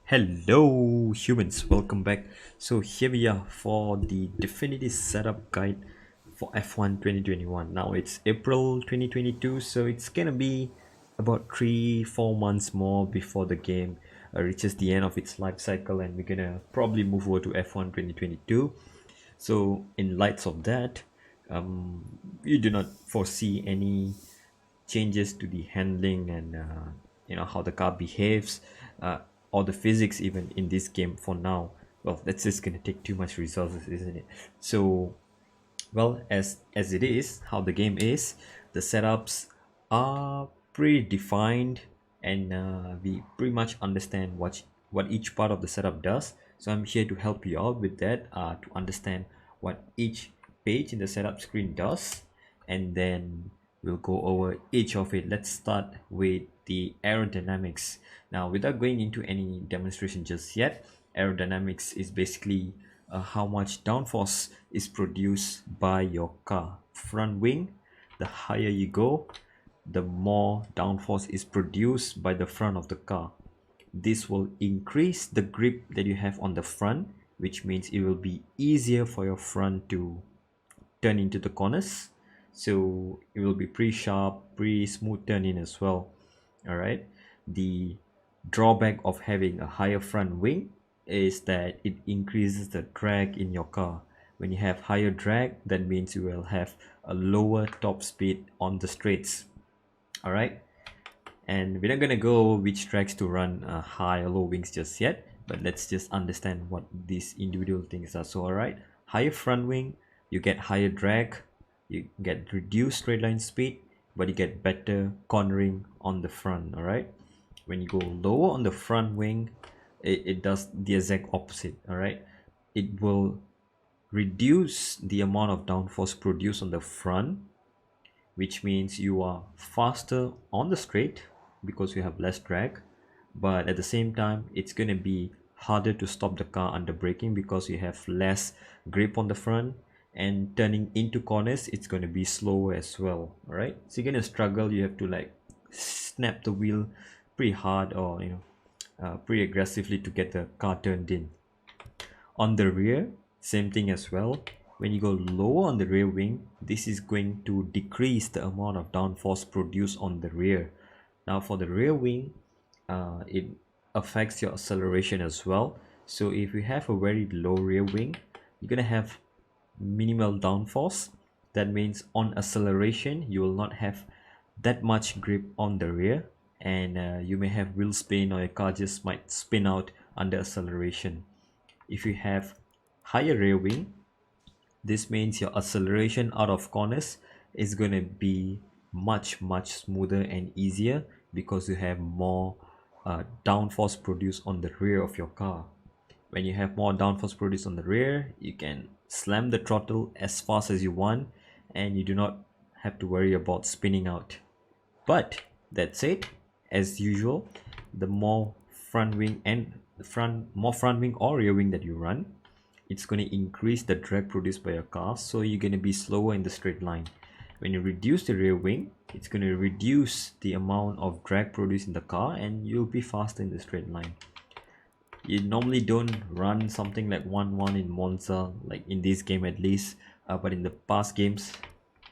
Hello humans, welcome back. So here we are for the definitive setup guide for F1 2021. Now it's April 2022, so it's gonna be about 3-4 months more before the game reaches the end of its life cycle, and we're gonna probably move over to F1 2022. So in lights of that, you do not foresee any changes to the handling and how the car behaves, uh, or the physics even in this game for now. Well, that's just gonna take too much resources, isn't it? So, well, as it is how the game is, the setups are pretty defined, and we pretty much understand what each part of the setup does. So I'm here to help you out with that, to understand what each page in the setup screen does, and then we'll go over each of it. Let's start with the aerodynamics. Now, without going into any demonstration just yet, aerodynamics is basically how much downforce is produced by your car. Front wing, the higher you go, the more downforce is produced by the front of the car. This will increase the grip that you have on the front, which means it will be easier for your front to turn into the corners, so it will be pretty sharp, pretty smooth turning as well. All right, the drawback of having a higher front wing is that it increases the drag in your car. When you have higher drag, that means you will have a lower top speed on the straights. All right, and we're not gonna go which tracks to run high or low wings just yet, but let's just understand what these individual things are. So all right, higher front wing, you get higher drag, you get reduced straight line speed, but you get better cornering on the front. All right, when you go lower on the front wing, it does the exact opposite. All right, it will reduce the amount of downforce produced on the front, which means you are faster on the straight because you have less drag, but at the same time it's going to be harder to stop the car under braking because you have less grip on the front, and turning into corners it's going to be slower as well. All right, so you're going to struggle. You have to like snap the wheel pretty hard, or pretty aggressively to get the car turned in. On the rear, same thing as well. When you go lower on the rear wing, this is going to decrease the amount of downforce produced on the rear. Now for the rear wing, it affects your acceleration as well. So if you have a very low rear wing, you're gonna have minimal downforce. That means on acceleration you will not have that much grip on the rear, and you may have wheel spin, or your car just might spin out under acceleration. If you have higher rear wing, this means your acceleration out of corners is going to be much smoother and easier because you have more downforce produced on the rear of your car. When you have more downforce produced on the rear, you can slam the throttle as fast as you want, and you do not have to worry about spinning out. But that said, as usual, the more front wing and front wing or rear wing that you run, it's going to increase the drag produced by your car, so you're going to be slower in the straight line. When you reduce the rear wing, it's going to reduce the amount of drag produced in the car, and you'll be faster in the straight line. You normally don't run something like 1-1 in Monza, like in this game at least, but in the past games,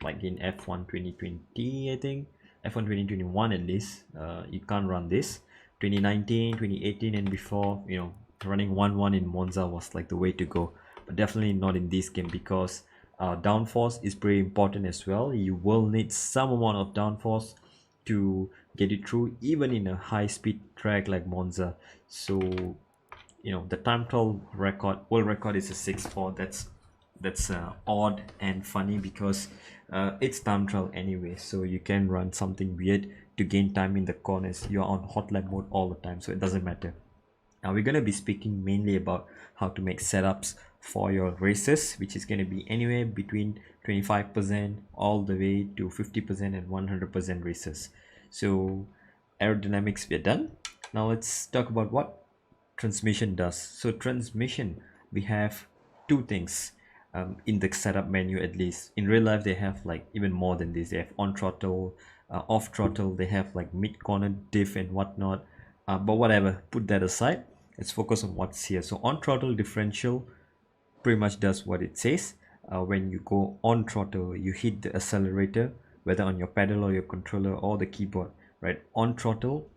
like in F1 2020, I think F1 2021 at least, you can't run this. 2019, 2018 and before, running 1-1 in Monza was like the way to go, but definitely not in this game because downforce is pretty important as well. You will need some amount of downforce to get it through, even in a high speed track like Monza. So the time trial record, world record, is a 6.4. That's odd and funny because it's time trial anyway, so you can run something weird to gain time in the corners. You're on hot lap mode all the time, so it doesn't matter. Now we're going to be speaking mainly about how to make setups for your races, which is going to be anywhere between 25% all the way to 50% and 100% races. So aerodynamics, we're done. Now let's talk about what transmission does. So transmission, we have two things in the setup menu. At least in real life they have like even more than this. They have on throttle, off throttle, they have like mid corner diff and whatnot, but whatever, put that aside. let's focus on what's here. So on throttle differential pretty much does what it says. When you go on throttle, you hit the accelerator, whether on your pedal or your controller or the keyboard, right? On throttle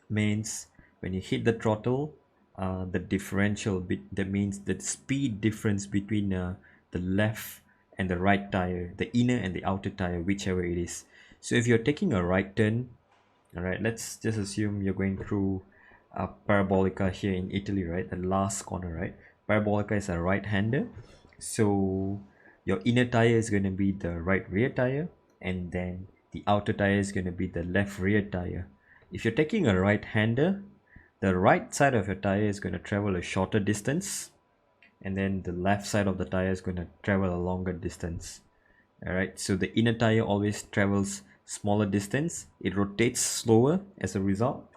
means when you hit the throttle, the differential bit, that means the speed difference between the left and the right tire, the inner and the outer tire, whichever it is. So if you're taking a right turn, all right, let's just assume you're going through Parabolica here in Italy, right? The last corner, right? Parabolica is a right-hander, so your inner tire is going to be the right rear tire, and then the outer tire is going to be the left rear tire. If you're taking a right-hander, the right side of your tire is going to travel a shorter distance, and then the left side of the tire is going to travel a longer distance. All right, so the inner tire always travels smaller distance, it rotates slower as a result,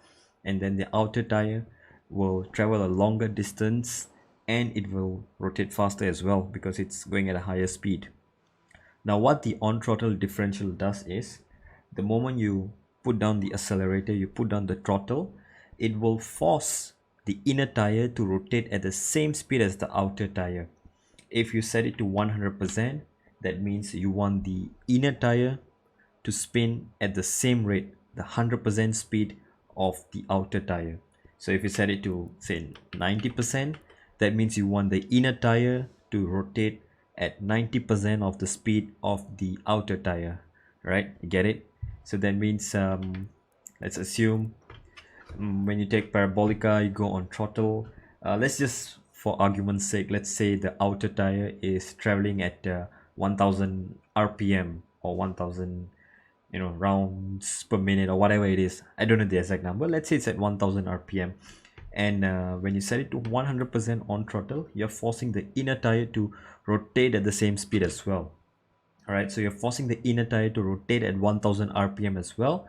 and then the outer tire will travel a longer distance and it will rotate faster as well because it's going at a higher speed. Now what the on throttle differential does is, the moment you put down the accelerator, you put down the throttle, it will force the inner tire to rotate at the same speed as the outer tire. If you set it to 100%, that means you want the inner tire to spin at the same rate, the 100% speed of the outer tire. So if you set it to say 90%, that means you want the inner tire to rotate at 90% of the speed of the outer tire, right? You get it? So that means let's assume when you take Parabolica, you go on throttle. Let's just, for argument's sake, let's say the outer tire is traveling at 1000 rpm or 1000 rounds per minute or whatever it is. I don't know the exact number. Let's say it's at 1000 rpm, and when you set it to 100% on throttle, you're forcing the inner tire to rotate at the same speed as well. All right, so you're forcing the inner tire to rotate at 1000 rpm as well,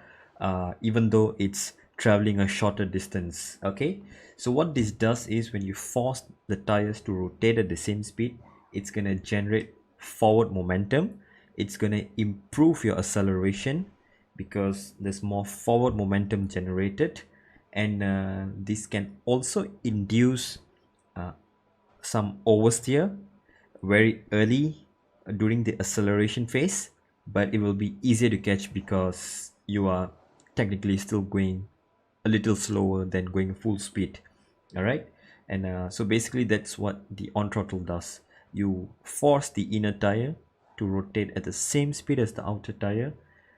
even though it's traveling a shorter distance. Okay, so what this does is, when you force the tires to rotate at the same speed, it's going to generate forward momentum. It's going to improve your acceleration because there's more forward momentum generated, and this can also induce some oversteer very early during the acceleration phase, but it will be easier to catch because you are technically still going a little slower than going full speed. All right, and so basically that's what the on throttle does. You force the inner tire to rotate at the same speed as the outer tire.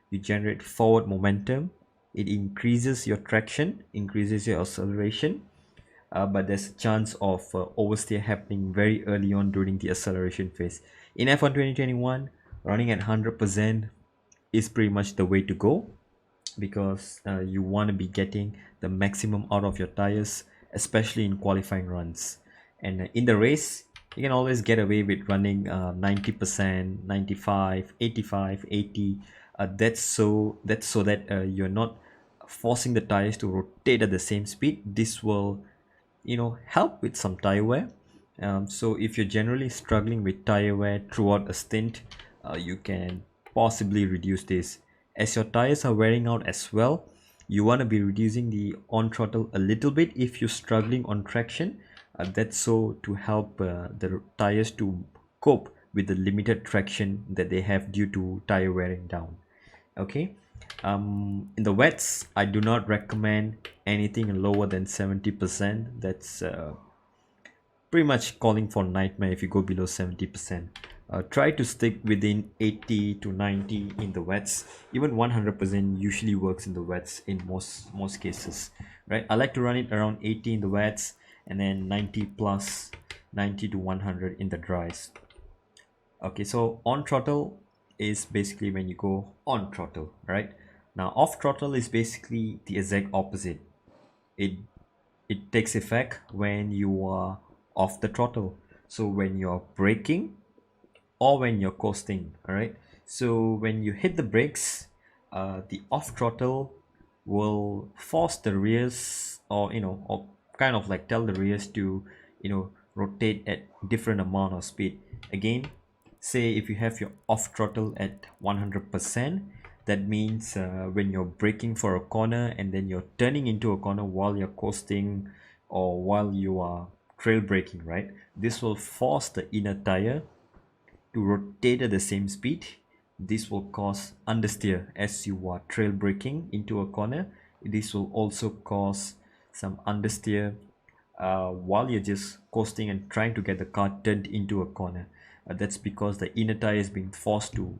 You generate forward momentum. It increases your traction, increases your acceleration, but there's a chance of oversteer happening very early on during the acceleration phase. In F1 2021, running at 100% is pretty much the way to go, because you want to be getting the maximum out of your tires, especially in qualifying runs. And in the race, you can always get away with running 90%, 95, 85, 80. That's so that you're not forcing the tires to rotate at the same speed. This will help with some tire wear. So if you're generally struggling with tire wear throughout a stint, you can possibly reduce this. As your tires are wearing out as well, you want to be reducing the on throttle a little bit if you're struggling on traction. That's so to help the tires to cope with the limited traction that they have due to tire wearing down. Okay, in the wets, I do not recommend anything lower than 70%. That's pretty much calling for nightmare if you go below 70%. Try to stick within 80 to 90 in the wets. Even 100% usually works in the wets in most cases, right? I like to run it around 80 in the wets, and then 90 plus, 90 to 100 in the dries. Okay, so on throttle is basically when you go on throttle, right? Now off throttle is basically the exact opposite. It takes effect when you are off the throttle. So when you're braking or when you're coasting, all right? So when you hit the brakes, the off throttle will force the rears, or kind of like tell the rears to rotate at different amount of speed. Again, say if you have your off throttle at 100%, that means when you're braking for a corner and then you're turning into a corner while you're coasting, or while you are trail braking, right, this will force the inner tire to rotate at the same speed. This will cause understeer as you are trail braking into a corner. This will also cause some understeer while you're just coasting and trying to get the car turned into a corner. That's because the inner tire is being forced to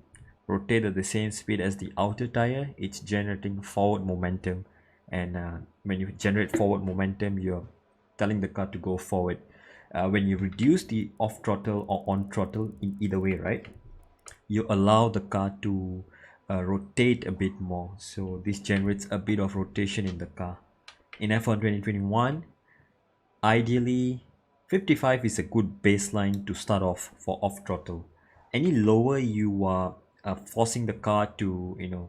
rotate at the same speed as the outer tire. It's generating forward momentum, and when you generate forward momentum, you're telling the car to go forward. When you reduce the off throttle or on throttle, in either way, right, you allow the car to rotate a bit more, so this generates a bit of rotation in the car. In F1 2021, ideally 55 is a good baseline to start off for off throttle. Any lower, you are forcing the car to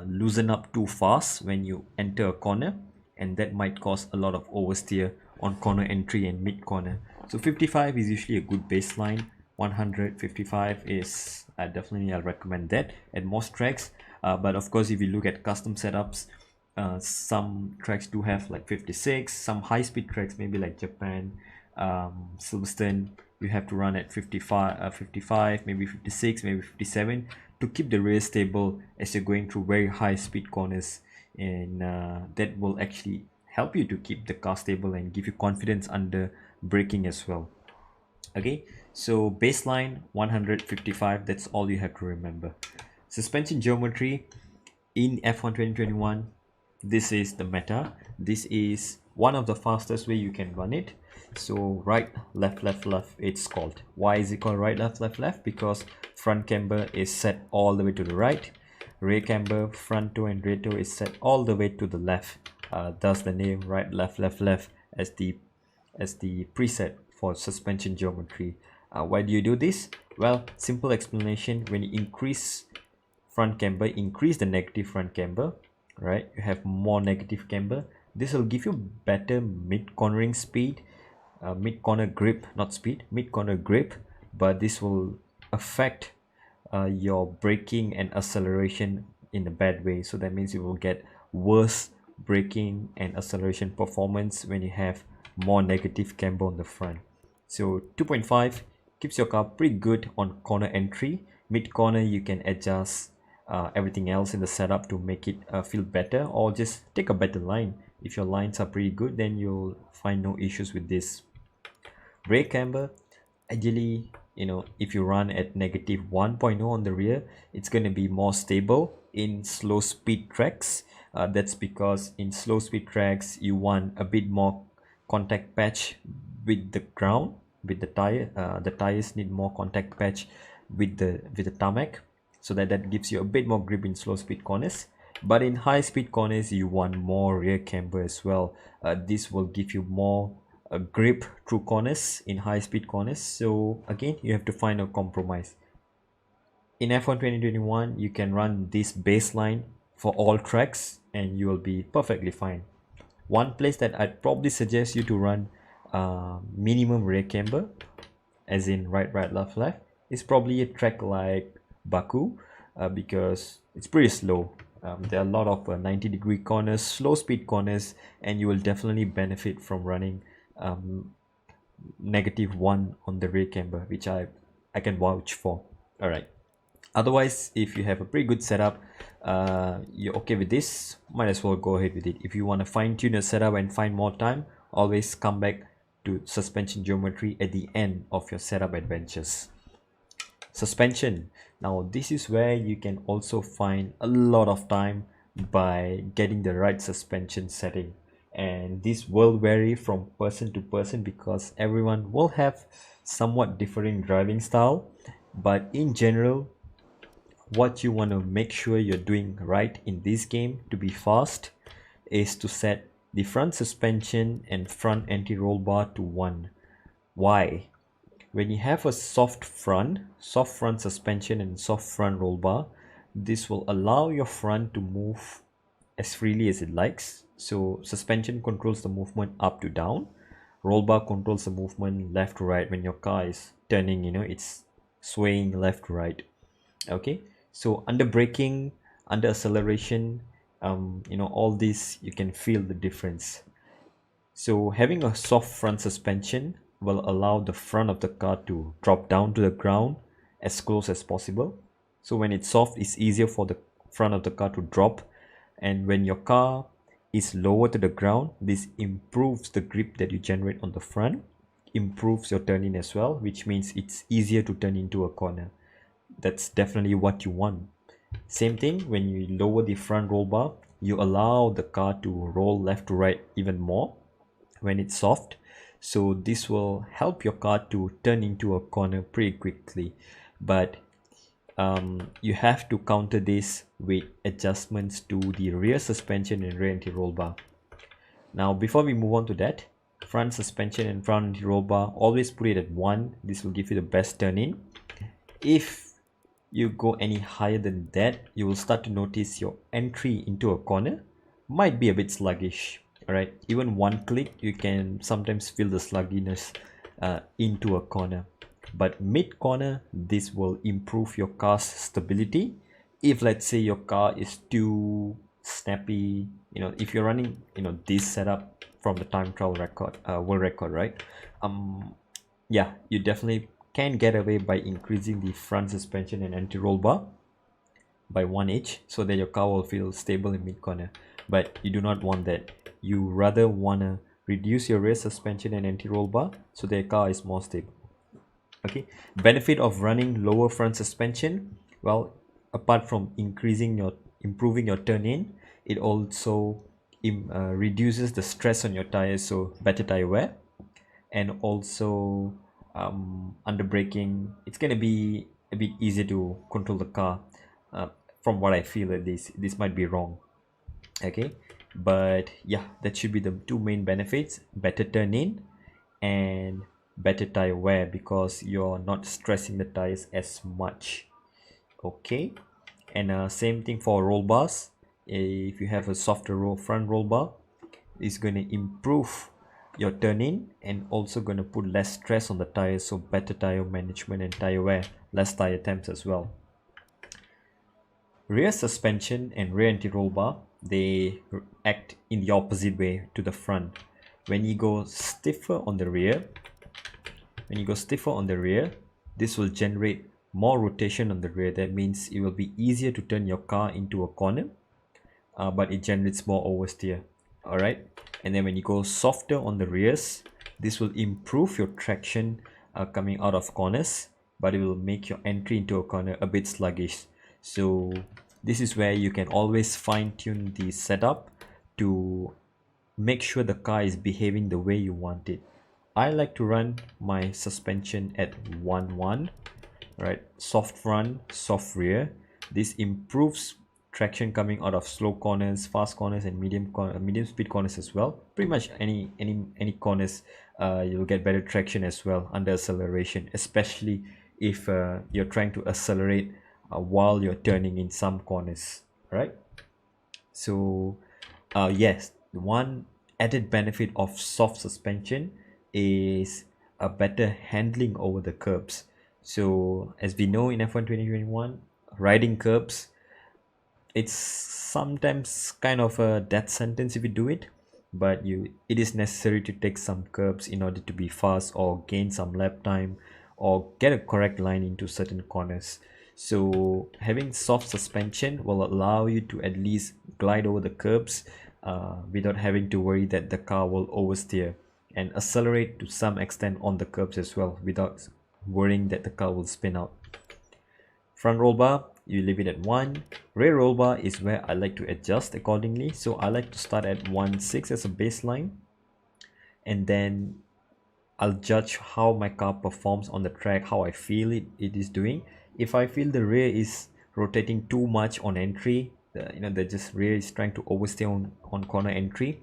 loosen up too fast when you enter a corner, and that might cause a lot of oversteer on corner entry and mid corner. So 55 is usually a good baseline. 155 is definitely, I'll recommend that at most tracks. But of course, if you look at custom setups, some tracks do have like 56. Some high-speed tracks, maybe like Japan, Silverstone, you have to run at 55, maybe 56, maybe 57 to keep the rear stable as you're going through very high-speed corners, and that will actually help you to keep the car stable and give you confidence under braking as well. Okay, so baseline 155, that's all you have to remember. Suspension geometry in F1 2021, this is the meta. This is one of the fastest way you can run it. So right, left, left, left, it's called. Why is it called right, left, left, left? Because front camber is set all the way to the right, rear camber, front toe and rear toe is set all the way to the left. Thus the name right, left, left, left as the preset for suspension geometry. Why do you do this? Well, simple explanation: when you increase front camber, increase the negative front camber, right, you have more negative camber. This will give you better mid cornering speed, mid corner grip, not speed, mid corner grip, but this will affect your braking and acceleration in a bad way. So that means you will get worse braking and acceleration performance when you have more negative camber on the front. So 2.5 keeps your car pretty good on corner entry. Mid corner, you can adjust everything else in the setup to make it feel better, or just take a better line. If your lines are pretty good, then you'll find no issues with this. Rear camber, ideally, if you run at negative 1.0 on the rear, it's going to be more stable in slow speed tracks. That's because in slow speed tracks, you want a bit more contact patch with the ground, with the tire. The tires need more contact patch with the tarmac, so that gives you a bit more grip in slow speed corners. But in high speed corners, you want more rear camber as well. This will give you more grip through corners in high speed corners. So again, you have to find a compromise. In F1 2021, you can run this baseline for all tracks and you will be perfectly fine. One place that I'd probably suggest you to run minimum rear camber, as in right, right, left, left, is probably a track like Baku, because it's pretty slow. There are a lot of 90-degree corners, slow speed corners, and you will definitely benefit from running -1 on the rear camber, which I can vouch for. All right. Otherwise, if you have a pretty good setup, you're okay with this, might as well go ahead with it. If you want to fine tune your setup and find more time, always come back to suspension geometry at the end of your setup adventures. Suspension. Now this is where you can also find a lot of time by getting the right suspension setting, and this will vary from person to person because everyone will have somewhat differing driving style. But in general, what you want to make sure you're doing right in this game to be fast is to set the front suspension and front anti-roll bar to 1. Why? When you have a soft front suspension and soft front roll bar, this will allow your front to move as freely as it likes. So suspension controls the movement up to down, roll bar controls the movement left to right. When your car is turning, it's swaying left to right. Okay, so under braking, under acceleration, all this, you can feel the difference. So having a soft front suspension will allow the front of the car to drop down to the ground as close as possible. So when it's soft, it's easier for the front of the car to drop, and when your car is lower to the ground, this improves the grip that you generate on the front, improves your turning as well, which means it's easier to turn into a corner. That's definitely what you want. Same thing, when you lower the front roll bar, you allow the car to roll left to right even more when it's soft. So this will help your car to turn into a corner pretty quickly. But you have to counter this with adjustments to the rear suspension and rear anti-roll bar. Now before we move on to that, front suspension and front anti-roll bar, always put it at 1. This will give you the best turn in. If you go any higher than that, you will start to notice your entry into a corner might be a bit sluggish. Alright, even one click you can sometimes feel the sluggishness into a corner. But mid corner, this will improve your car's stability. If let's say your car is too snappy, if you're running this setup from the time trial record, world record, right? Yeah, you definitely can get away by increasing the front suspension and anti-roll bar by 1 inch so that your car will feel stable in mid corner. But you do not want that. You rather wanna reduce your rear suspension and anti-roll bar so that your car is more stable. Okay, benefit of running lower front suspension, well, apart from improving your turn in, it also reduces the stress on your tires, so better tire wear. And also under braking, it's going to be a bit easier to control the car, from what I feel. That this might be wrong. Okay, but yeah, that should be the two main benefits: better turn in and better tire wear, because you're not stressing the tires as much. Okay, and same thing for roll bars. If you have a softer front roll bar, it's going to improve your turn in and also going to put less stress on the tires, so better tire management and tire wear, less tire temps as well. Rear suspension and rear anti-roll bar, they act in the opposite way to the front. When you go stiffer on the rear, this will generate more rotation on the rear. That means it will be easier to turn your car into a corner, but it generates more oversteer. All right, and then when you go softer on the rears, this will improve your traction coming out of corners, but it will make your entry into a corner a bit sluggish. So this is where you can always fine-tune the setup to make sure the car is behaving the way you want it. I like to run my suspension at 1-1, right? Soft front, soft rear. This improves traction coming out of slow corners, fast corners, and medium speed corners as well. Pretty much any corners, you'll get better traction as well under acceleration, especially if you're trying to accelerate while you're turning in some corners, right? So yes, one added benefit of soft suspension is a better handling over the curbs. So as we know, in F1 2021, riding curbs, it's sometimes kind of a death sentence if you do it, but it is necessary to take some curbs in order to be fast or gain some lap time or get a correct line into certain corners. So having soft suspension will allow you to at least glide over the curbs without having to worry that the car will oversteer, and accelerate to some extent on the curbs as well without worrying that the car will spin out. Front roll bar, you leave it at 1. Rear roll bar is where I like to adjust accordingly. So I like to start at 1.6 as a baseline, and then I'll judge how my car performs on the track, how I feel it is doing. If I feel the rear is rotating too much on entry, the just rear is trying to overstay on corner entry,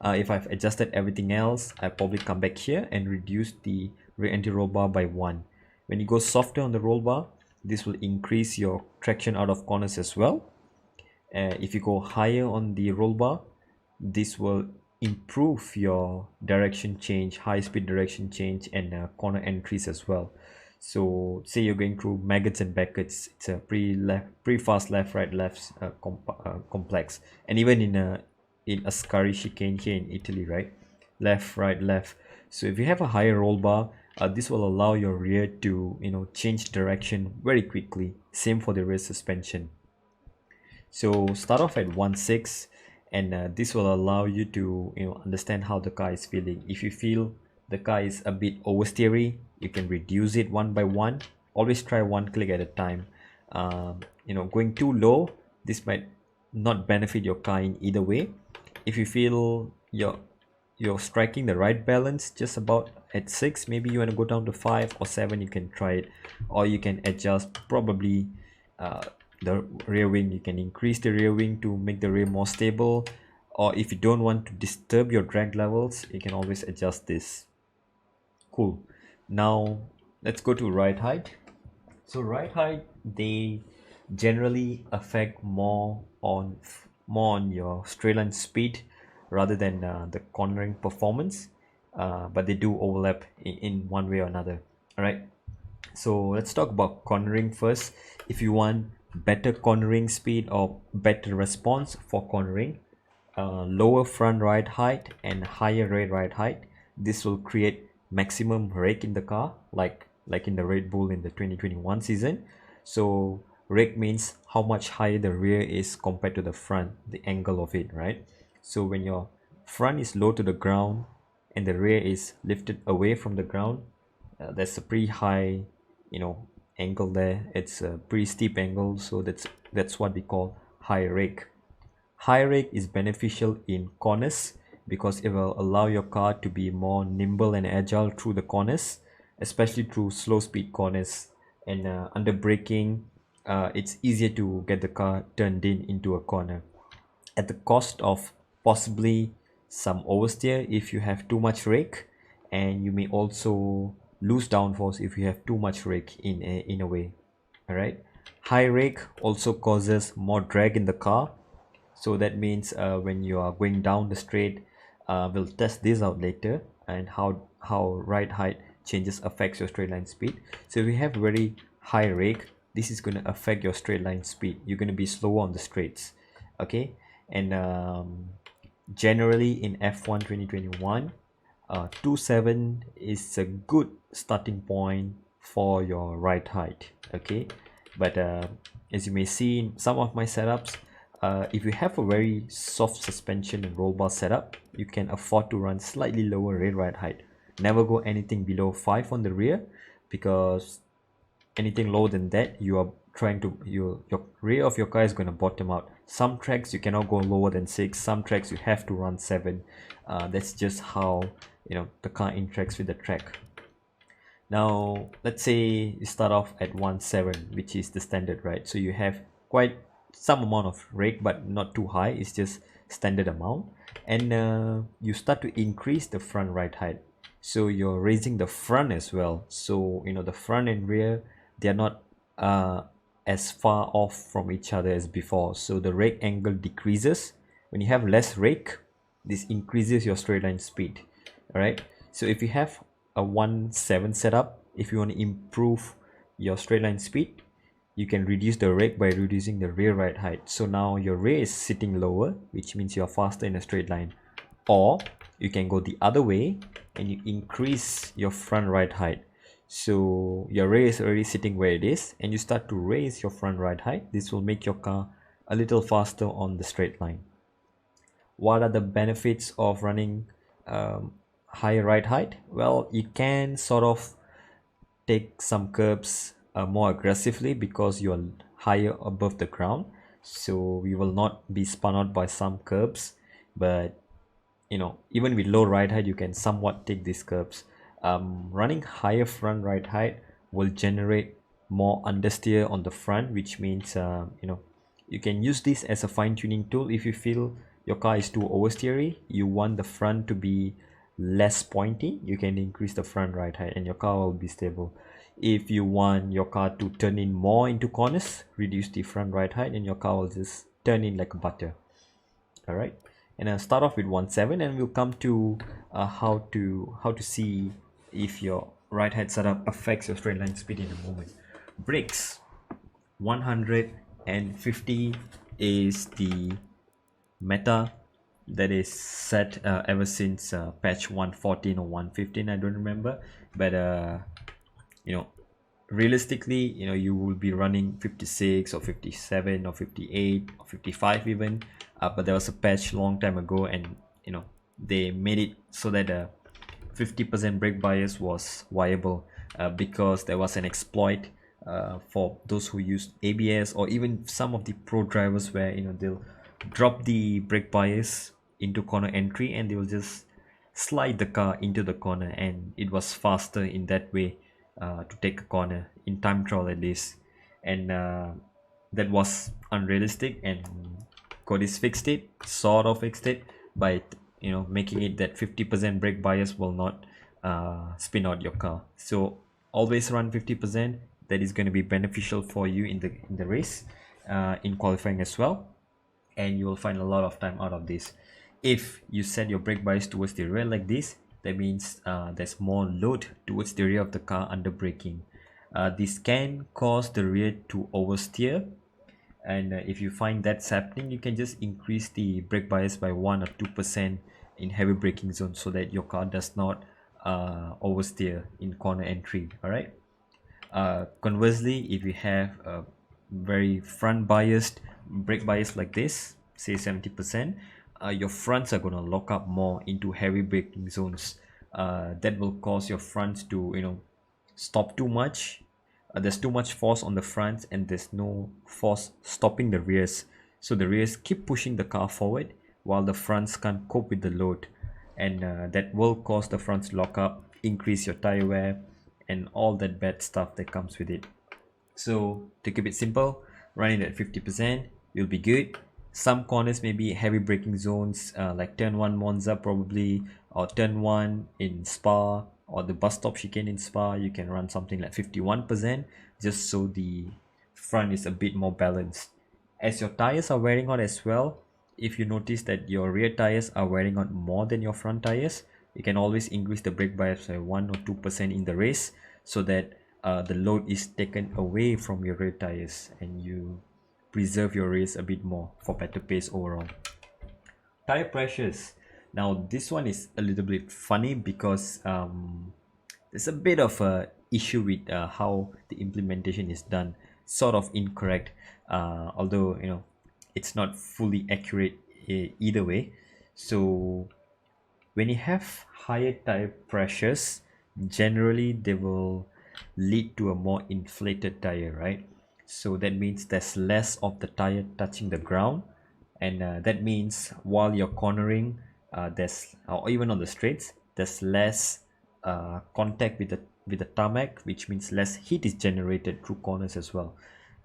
if I've adjusted everything else, I probably come back here and reduce the rear anti-roll bar by 1. When you go softer on the roll bar, this will increase your traction out of corners as well. If you go higher on the roll bar, this will improve your direction change, high speed direction change, and corner entries as well. So say you're going through maggots and beckets, it's a pretty fast left right left complex. And even in a Ascari chicane here in Italy, right, left, right, left. So if you have a higher roll bar, this will allow your rear to change direction very quickly. Same for the rear suspension. So start off at 1.6, and this will allow you to understand how the car is feeling. If you feel the car is a bit oversteery, you can reduce it one by one. Always try one click at a time. Going too low, this might not benefit your car in either way. If you feel you're striking the right balance just about at 6, maybe you want to go down to 5 or 7, you can try it, or you can adjust probably uh, the rear wing. You can increase the rear wing to make the rear more stable, or if you don't want to disturb your drag levels, you can always adjust this. Cool. Now let's go to ride height. So ride height, they generally affect more on your straight line speed rather than the cornering performance, but they do overlap in one way or another. All right. So let's talk about cornering first. If you want better cornering speed or better response for cornering, lower front ride height and higher rear ride height, this will create maximum rake in the car, like in the Red Bull in the 2021 season. So rake means how much higher the rear is compared to the front, the angle of it, right? So when your front is low to the ground and the rear is lifted away from the ground, that's a pretty high angle there. It's a pretty steep angle, so that's what we call high rake. High rake is beneficial in corners because it will allow your car to be more nimble and agile through the corners, especially through slow speed corners. And under braking, it's easier to get the car turned into a corner at the cost of possibly some oversteer if you have too much rake, and you may also lose downforce if you have too much rake in a way. All right. High rake also causes more drag in the car, so that means when you are going down the straight, we'll test this out later, and how ride height changes affects your straight line speed. So if you have very high rake, this is going to affect your straight line speed. You're going to be slower on the straights. Okay. And generally in F1 2021, 2.7 is a good starting point for your ride height. Okay, but as you may see in some of my setups, if you have a very soft suspension and roll bar setup, you can afford to run slightly lower rear ride height. Never go anything below 5 on the rear, because anything lower than that, you are trying to your rear of your car is going to bottom out. Some tracks you cannot go lower than 6, some tracks you have to run 7. That's just how the car interacts with the track. Now let's say you start off at 1.7, which is the standard, right? So you have quite some amount of rake, but not too high, it's just standard amount. And you start to increase the front ride height, so you're raising the front as well. So the front and rear, they are not as far off from each other as before, so the rake angle decreases. When you have less rake, this increases your straight line speed. All right, so if you have a 1.7 setup, if you want to improve your straight line speed, you can reduce the rake by reducing the rear ride height. So now your rear is sitting lower, which means you're faster in a straight line. Or you can go the other way and you increase your front ride height. So your rear is already sitting where it is, and you start to raise your front ride height. This will make your car a little faster on the straight line. What are the benefits of running higher ride height? Well, you can sort of take some curbs more aggressively because you are higher above the ground, so we will not be spun out by some curbs. But even with low ride height, you can somewhat take these curbs. Running higher front ride height will generate more understeer on the front, which means you can use this as a fine-tuning tool. If you feel your car is too oversteery, you want the front to be less pointy, you can increase the front ride height and your car will be stable. If you want your car to turn in more into corners, reduce the front ride height and your car will just turn in like butter. All right, and I'll start off with 1.7, and we'll come to how to see if your ride height setup affects your straight line speed in a moment. Brakes, 150 is the meta that is set ever since patch 114 or 115, I don't remember, but you know, realistically, you know, you will be running 56 or 57 or 58 or 55 even, but there was a patch long time ago, and you know, they made it so that 50% brake bias was viable, because there was an exploit for those who use ABS, or even some of the pro drivers, where you know, they'll drop the brake bias into corner entry and they will just slide the car into the corner, and it was faster in that way, to take a corner in time trial at least. And that was unrealistic, and Codis fixed it, sort of fixed it, by you know, making it that 50% brake bias will not spin out your car. So always run 50%. That is going to be beneficial for you in the race, in qualifying as well, and you will find a lot of time out of this. If you set your brake bias towards the rear like this, that means there's more load towards the rear of the car under braking. This can cause the rear to oversteer, and if you find that's happening, you can just increase the brake bias by 1 or 2% in heavy braking zone, so that your car does not oversteer in corner entry. All right. Conversely, if you have a very front biased brake bias like this, say 70%, your fronts are going to lock up more into heavy braking zones. That will cause your fronts to, you know, stop too much. There's too much force on the fronts, and there's no force stopping the rears, so the rears keep pushing the car forward while the fronts can't cope with the load, and that will cause the fronts to lock up, increase your tire wear, and all that bad stuff that comes with it. So to keep it simple, running at 50%, you'll be good. Some corners may be heavy braking zones, like turn 1 Monza probably, or turn 1 in Spa, or the bus stop chicane in Spa. You can run something like 51%, just so the front is a bit more balanced. As your tires are wearing out as well, if you notice that your rear tires are wearing out more than your front tires, you can always increase the brake bias by 1 or 2% in the race, so that the load is taken away from your rear tires, and you preserve your race a bit more for better pace overall. Tire pressures. Now this one is a little bit funny, because there's a bit of a issue with how the implementation is done, sort of incorrect, although you know, it's not fully accurate either way. So when you have higher tire pressures, generally they will lead to a more inflated tire, right? So that means there's less of the tire touching the ground, and that means while you're cornering, there's, or even on the straights, there's less contact with the tarmac, which means less heat is generated through corners as well.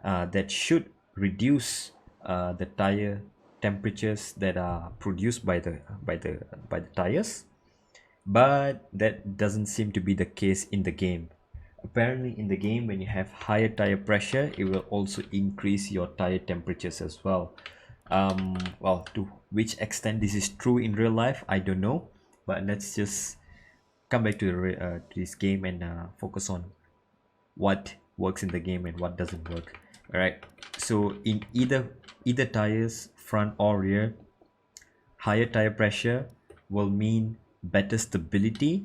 That should reduce the tire temperatures that are produced by the tires, but that doesn't seem to be the case in the game. Apparently in the game, when you have higher tire pressure, it will also increase your tire temperatures as well. Well, to which extent this is true in real life, I don't know, but let's just come back to this game, and focus on what works in the game and what doesn't work. All right, so in either tires, front or rear, higher tire pressure will mean better stability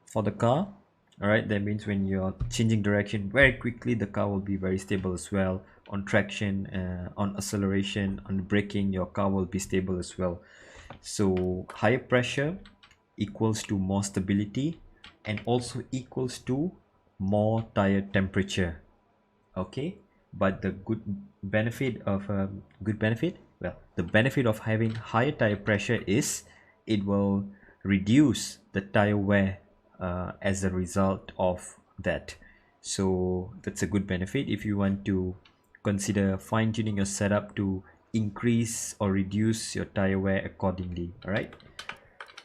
for the car. All right, that means when you're changing direction very quickly, the car will be very stable as well. On traction, on acceleration, on braking, your car will be stable as well. So higher pressure equals to more stability, and also equals to more tire temperature. Okay, but the the benefit of having higher tire pressure is it will reduce the tire wear as a result of that. So that's a good benefit if you want to consider fine-tuning your setup to increase or reduce your tire wear accordingly. All right,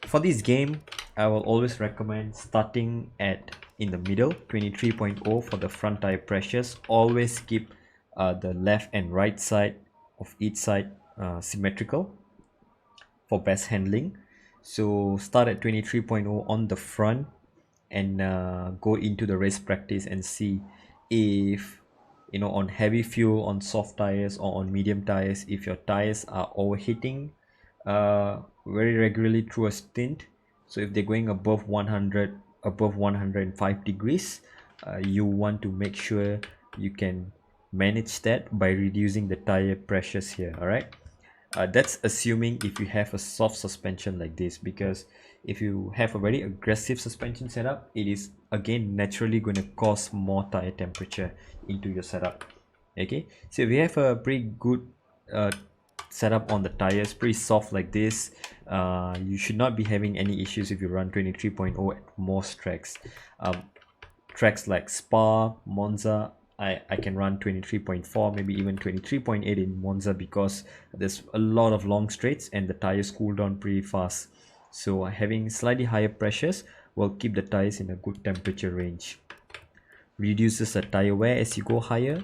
for this game, I will always recommend starting at in the middle, 23.0 for the front tire pressures. Always keep the left and right side of each side symmetrical for best handling. So start at 23.0 on the front, and go into the race practice and see if, you know, on heavy fuel, on soft tires, or on medium tires, if your tires are overheating very regularly through a stint. So if they're going above 100, above 105 degrees, you want to make sure you can manage that by reducing the tire pressures here. All right, that's assuming if you have a soft suspension like this, because if you have a very aggressive suspension setup, it is again naturally going to cause more tire temperature into your setup. Okay, so if you have a pretty good setup on the tires, pretty soft like this, you should not be having any issues if you run 23.0 at most tracks. Tracks like Spa, Monza, I can run 23.4, maybe even 23.8 in Monza, because there's a lot of long straights and the tires cool down pretty fast. So having slightly higher pressures will keep the tires in a good temperature range. Reduces the tire wear as you go higher.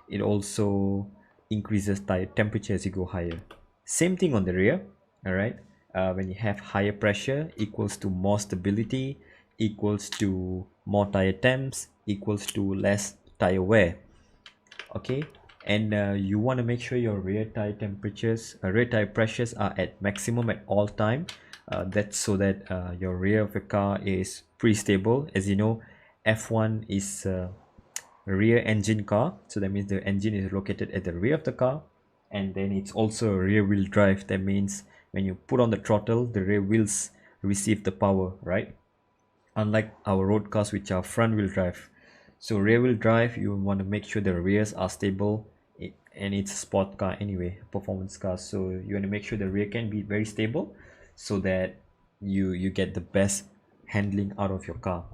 It also increases tire temperature as you go higher. Same thing on the rear. All right, when you have higher pressure equals to more stability, equals to more tire temps, equals to less tire wear. Okay, and you want to make sure your rear tire temperatures, rear tire pressures are at maximum at all time. That's so that your rear of the car is pretty stable. As you know, F1 is rear engine car, so that means the engine is located at the rear of the car, and then it's also a rear wheel drive. That means when you put on the throttle, the rear wheels receive the power, right? Unlike our road cars, which are front wheel drive. So rear wheel drive, you want to make sure the rears are stable, and it's a sport car anyway, performance car, so you want to make sure the rear can be very stable, so that you get the best handling out of your car.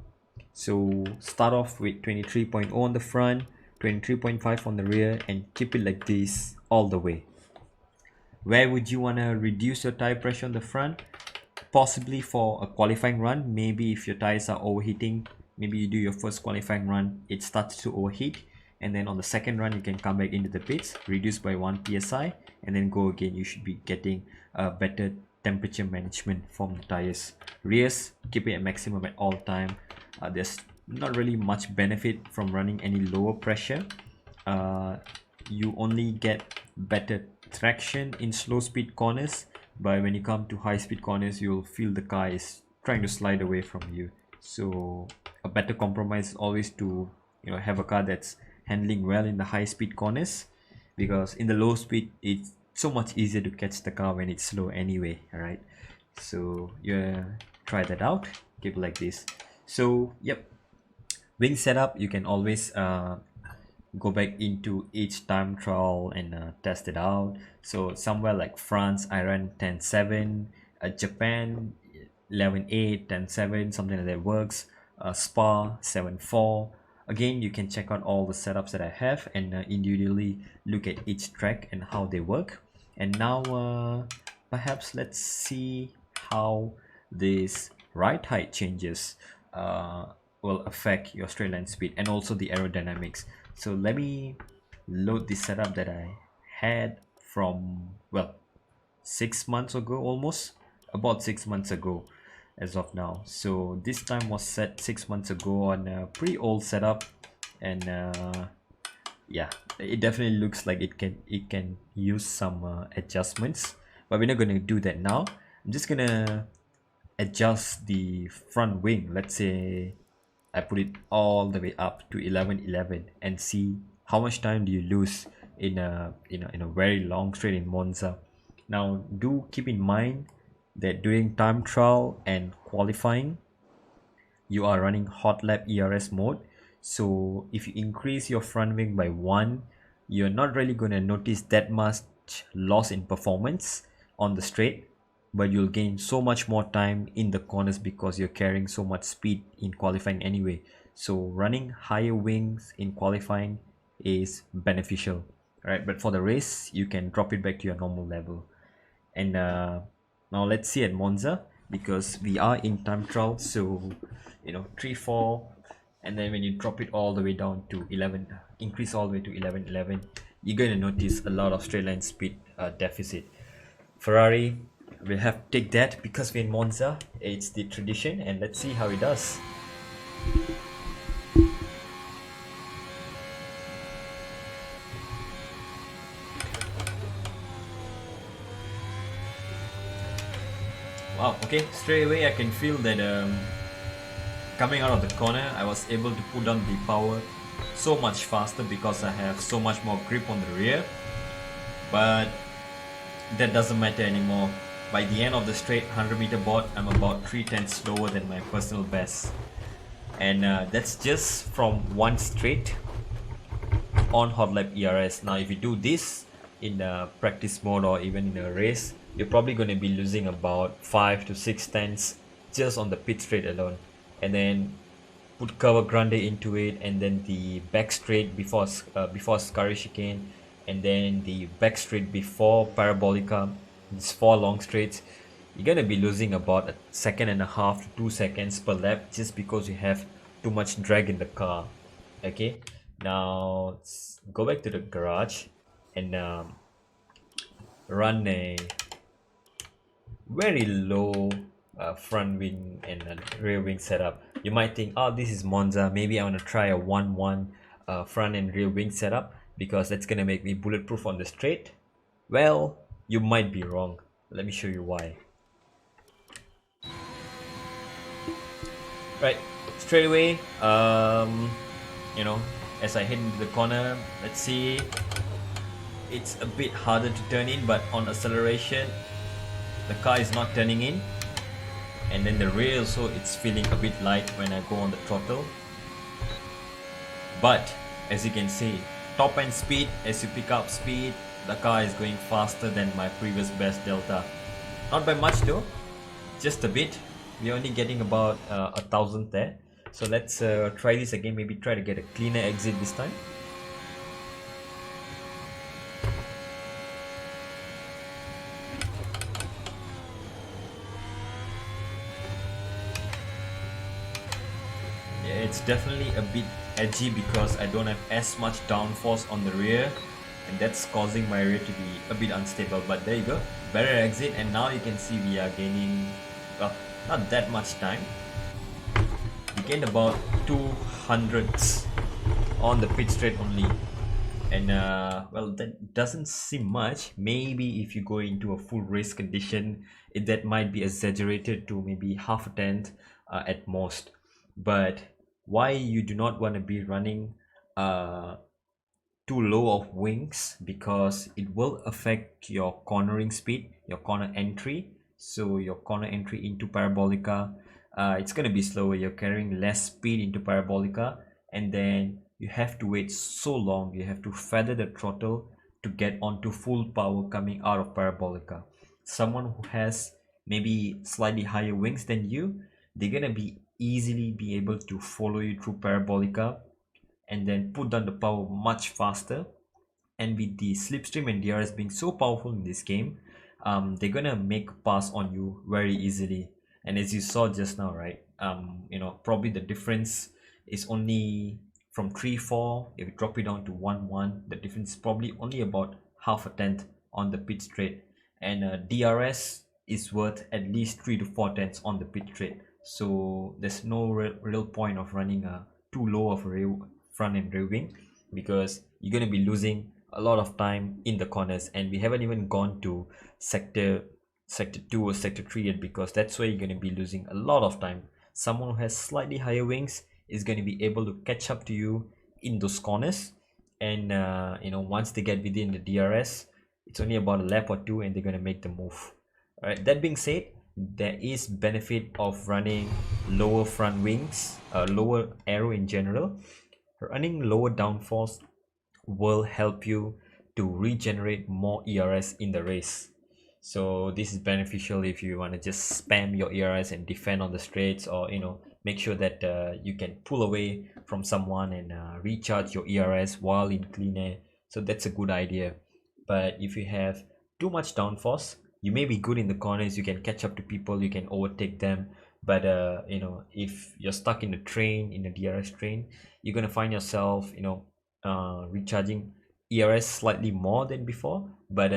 So start off with 23.0 on the front, 23.5 on the rear, and keep it like this all the way. Where would you want to reduce your tire pressure on the front? Possibly for a qualifying run. Maybe if your tires are overheating, maybe you do your first qualifying run, it starts to overheat, and then on the second run you can come back into the pits, reduce by 1 psi, and then go again. You should be getting a better temperature management from the tires. Rears, keep it at maximum at all time. There's not really much benefit from running any lower pressure. You only get better traction in slow speed corners, but when you come to high speed corners, you'll feel the car is trying to slide away from you. So a better compromise is always to have a car that's handling well in the high speed corners, because in the low speed it's so much easier to catch the car when it's slow anyway. All right, so yeah, try that out, keep it like this. So yep, wing setup, you can always go back into each time trial and test it out. So somewhere like France, I ran 10.7, Japan 11.8, 10.7, something like that works. Spa 7.4. Again, you can check out all the setups that I have and individually look at each track and how they work. And now perhaps let's see how this ride height changes will affect your straight line speed and also the aerodynamics. So let me load the setup that I had from, well, 6 months ago, almost about 6 months ago as of now. So this time was set 6 months ago on a pretty old setup, and yeah, it definitely looks like it can use some adjustments, but we're not going to do that now. I'm just gonna adjust the front wing. Let's say I put it all the way up to 11.11 and see how much time do you lose in a very long straight in Monza. Now do keep in mind that during time trial and qualifying you are running hot lap ERS mode. So if you increase your front wing by 1, you're not really going to notice that much loss in performance on the straight, but you'll gain so much more time in the corners because you're carrying so much speed in qualifying anyway. So running higher wings in qualifying is beneficial, right? But for the race, you can drop it back to your normal level. And now let's see at Monza, because we are in time trial. So 3 4, and then when you drop it all the way down to 11, increase all the way to 11.11, you're going to notice a lot of straight line speed deficit. Ferrari will have to take that because we're in Monza, it's the tradition, and let's see how it does. Okay, straight away I can feel that coming out of the corner, I was able to put down the power so much faster because I have so much more grip on the rear. But that doesn't matter anymore. By the end of the straight 100-meter board, I'm about 3/10 slower than my personal best. And that's just from one straight on hot lap ERS. Now if you do this in a practice mode or even in a race, you're probably going to be losing about 5 to 6 tenths just on the pit straight alone. And then put cover grande into it, and then the back straight before Scurry chicane, and then the back straight before Parabolica. These 4 long straights, you're gonna be losing about 1.5 to 2 seconds per lap just because you have too much drag in the car. Okay, now let's go back to the garage and run a very low front wing and rear wing setup. You might think, oh, this is Monza, maybe I want to try a 1-1 front and rear wing setup because that's gonna make me bulletproof on the straight. Well, you might be wrong. Let me show you why. Right, straight away, you know, as I head into the corner, let's see, it's a bit harder to turn in, but on acceleration the car is not turning in, and then the rear also, it's feeling a bit light when I go on the throttle. But as you can see, top end speed, as you pick up speed, the car is going faster than my previous best delta. Not by much though, just a bit. We're only getting about 1,000 there. So let's try this again, maybe try to get a cleaner exit this time. It's definitely a bit edgy because I don't have as much downforce on the rear, and that's causing my rear to be a bit unstable. But there you go, better exit, and now you can see we are gaining, well, not that much time. We gained about 200ths on the pit straight only, and well, that doesn't seem much. Maybe if you go into a full race condition, that might be exaggerated to maybe half a tenth at most. But why you do not want to be running too low of wings, because it will affect your cornering speed, your corner entry. So your corner entry into Parabolica, it's going to be slower. You're carrying less speed into Parabolica, and then you have to wait so long. You have to feather the throttle to get onto full power coming out of Parabolica. Someone who has maybe slightly higher wings than you, they're going to be easily be able to follow you through Parabolica and then put down the power much faster. And with the slipstream and DRS being so powerful in this game, they're gonna make a pass on you very easily. And as you saw just now, right, you know, probably the difference is only from 3-4. If you drop it down to 1-1, the difference is probably only about half a tenth on the pit straight, and DRS is worth at least 3 to 4 tenths on the pit straight. So there's no real point of running a too low of a front and rear wing, because you're going to be losing a lot of time in the corners. And we haven't even gone to sector 2 or sector 3 yet, because that's where you're going to be losing a lot of time. Someone who has slightly higher wings is going to be able to catch up to you in those corners, and you know, once they get within the DRS, it's only about a lap or two and they're going to make the move. All right, that being said, there is benefit of running lower front wings, lower aero in general. Running lower downforce will help you to regenerate more ERS in the race. So this is beneficial if you want to just spam your ERS and defend on the straights, or you know, make sure that you can pull away from someone and recharge your ERS while in clean air. So that's a good idea. But if you have too much downforce, you may be good in the corners, you can catch up to people, you can overtake them, but you know, if you're stuck in the train, in the DRS train, you're going to find yourself, you know, recharging ERS slightly more than before. But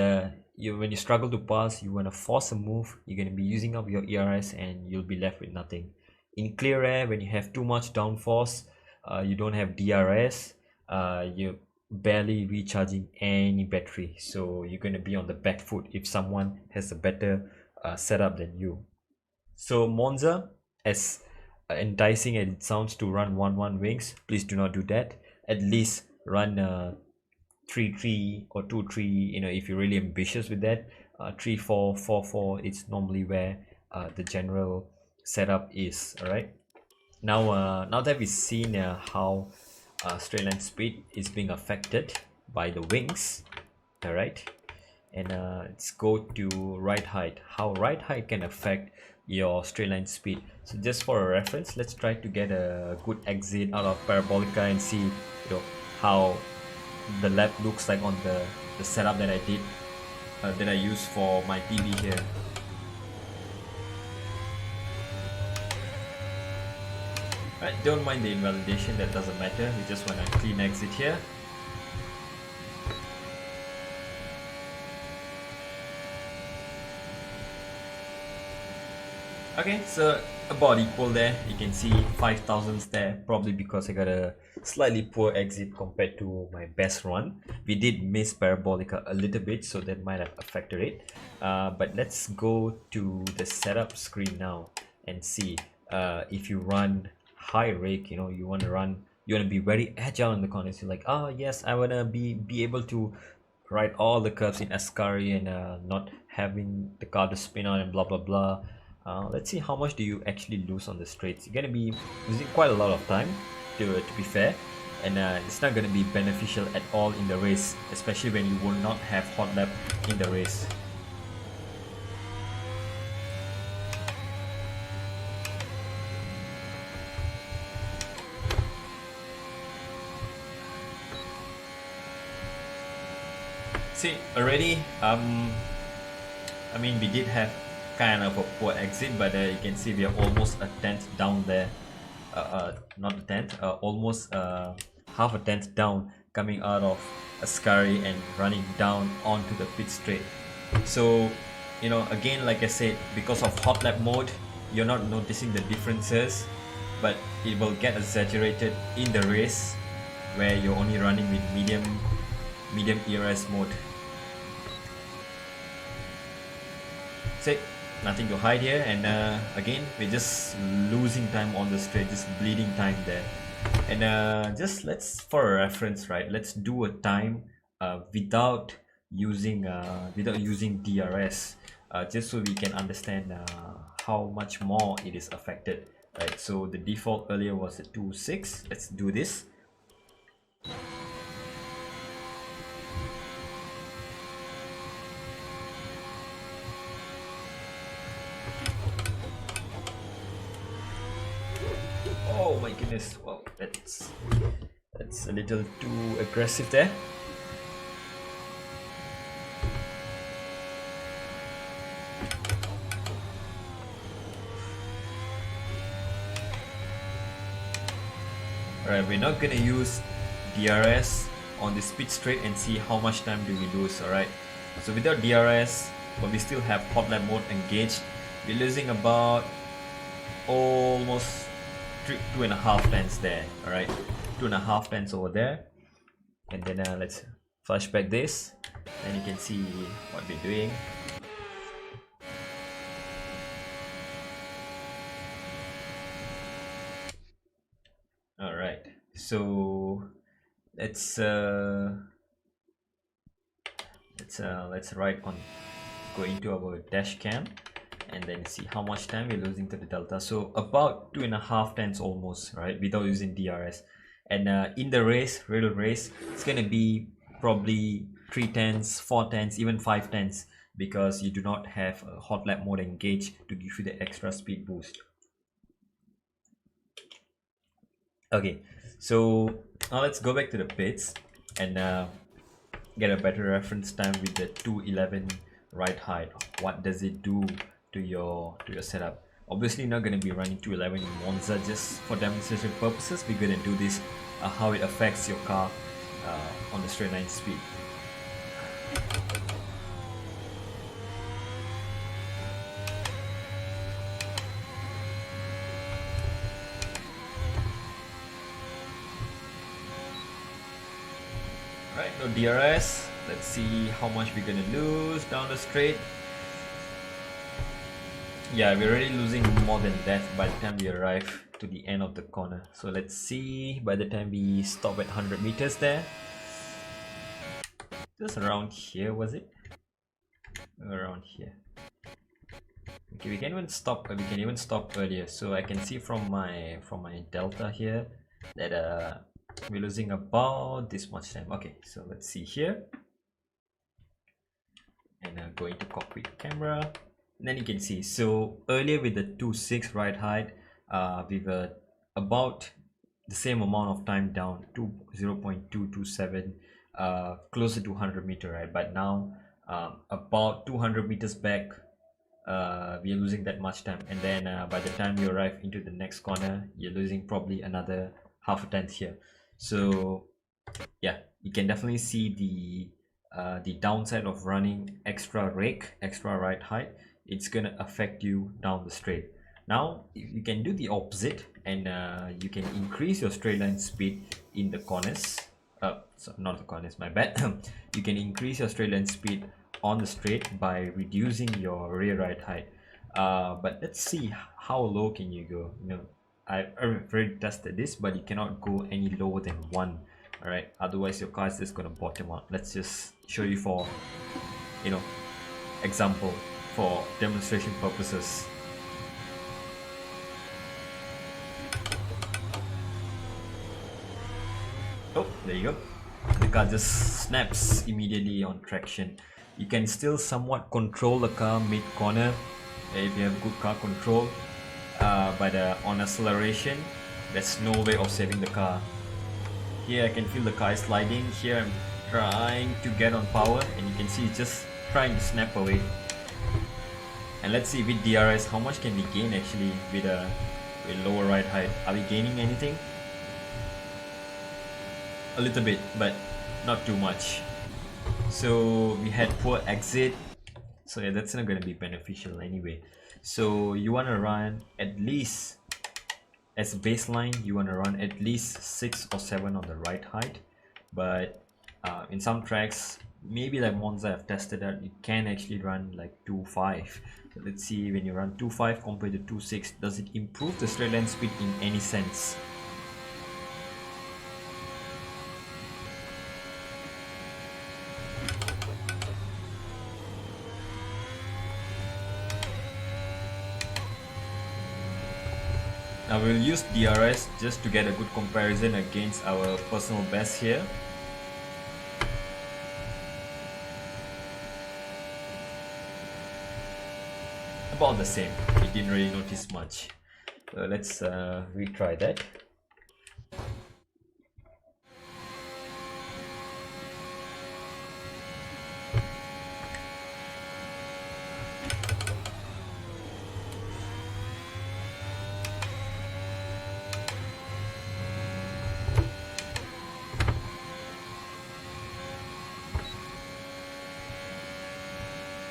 when you struggle to pass, you want to force a move, you're going to be using up your ERS and you'll be left with nothing. In clear air, when you have too much downforce, you don't have DRS, you're barely recharging any battery, so you're going to be on the back foot if someone has a better setup than you. So Monza, as enticing as it sounds to run 1-1 wings, please do not do that. At least run 3-3 or 2-3. You know, if you're really ambitious with that, 3-4, 4-4. It's normally where the general setup is. All right. Now that we've seen how straight line speed is being affected by the wings, all right, and let's go to ride height. How ride height can affect your straight line speed. So just for a reference, let's try to get a good exit out of parabolica and see, you know, how the lap looks like on the setup that I did, that I used for my PB here. Right, don't mind the invalidation, that doesn't matter. We just want a clean exit here. Okay, so about equal there. You can see 5,000s there, probably because I got a slightly poor exit compared to my best run. We did miss parabolica a little bit, so that might have affected it. But let's go to the setup screen now and see if you run high rake. You know, you want to be very agile in the corners. You're like, oh yes, I want to be able to ride all the curves in Ascari and not having the car to spin on and blah blah blah. Let's see how much do you actually lose on the straights. You're gonna be losing quite a lot of time, to be fair, and it's not gonna be beneficial at all in the race, especially when you will not have hot lap in the race. See, already, I mean, we did have kind of a poor exit, but you can see we are almost a tenth down there. Not a tenth, almost half a tenth down, coming out of Ascari and running down onto the pit straight. So, you know, again, like I said, because of hot lap mode, you're not noticing the differences, but it will get exaggerated in the race where you're only running with medium ERS mode. See, nothing to hide here, and again, we're just losing time on the straight, just bleeding time there. And just let's, for a reference, right, let's do a time without using DRS, just so we can understand how much more it is affected, right? So the default earlier was a 2.6. Let's do this. Oh my goodness, well, that's a little too aggressive there. Alright, we're not gonna use DRS on the speed straight and see how much time do we lose. Alright, so without DRS, but we still have hot lap mode engaged, we're losing about almost 2.5 tenths there. Alright, 2.5 tenths over there, and then let's flashback this, and you can see what we're doing. Alright, so let's go into our dash cam and then see how much time we're losing to the delta. So about 2.5 tenths almost, right, without using DRS. And in the race, real race, it's gonna be probably 3 tenths, 4 tenths, even 5 tenths, because you do not have a hot lap mode engaged to give you the extra speed boost. Okay, so now let's go back to the pits and get a better reference time with the 211 ride height. What does it do to your setup? Obviously not going to be running 211 in Monza just for demonstration purposes. We're going to do this how it affects your car on the straight line speed. Right, no DRS. Let's see how much we're gonna lose down the straight. Yeah, we're already losing more than that by the time we arrive to the end of the corner. So let's see, by the time we stop at 100 meters there, just around here, was it? Around here. Okay, we can even stop. We can even stop earlier. So I can see from my delta here that we're losing about this much time. Okay, so let's see here, and go into cockpit camera. And then you can see, so earlier with the 2.6 ride height, we were about the same amount of time down to 0.227, closer to 100 meter, right? But now about 200 meters back, we are losing that much time, and then by the time you arrive into the next corner, you're losing probably another half a tenth here. So yeah, you can definitely see the downside of running extra rake, extra ride height. It's gonna affect you down the straight. Now you can do the opposite, and you can increase your straight line speed in the corners. So not the corners, my bad. You can increase your straight line speed on the straight by reducing your rear ride height. But let's see how low can you go. I've already tested this, but you cannot go any lower than 1. All right, otherwise your car is just gonna bottom out. Let's just show you for example, for demonstration purposes. Oh, there you go. The car just snaps immediately on traction. You can still somewhat control the car mid-corner if you have good car control, but on acceleration, there's no way of saving the car. Here I can feel the car is sliding. Here I'm trying to get on power, and you can see it's just trying to snap away. And let's see with DRS how much can we gain actually with lower ride height. Are we gaining anything? A little bit, but not too much. So we had poor exit, so yeah, that's not going to be beneficial anyway. So you want to run at least, as a baseline, you want to run at least 6 or 7 on the ride height. But in some tracks, maybe like Monza I've tested out, you can actually run like 2.5. So let's see, when you run 2.5 compared to 2.6, does it improve the straight line speed in any sense? Now we'll use DRS just to get a good comparison against our personal best here. About the same, we didn't really notice much. So let's retry that.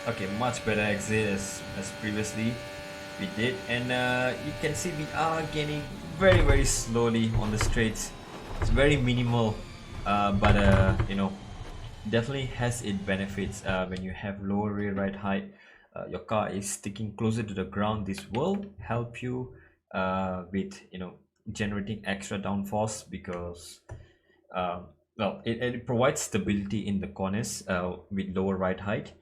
Okay, much better exit as previously we did, and you can see we are gaining very slowly on the straights. It's very minimal, but definitely has its benefits. When you have lower rear ride height, your car is sticking closer to the ground. This will help you with generating extra downforce, because well, it provides stability in the corners with lower ride height.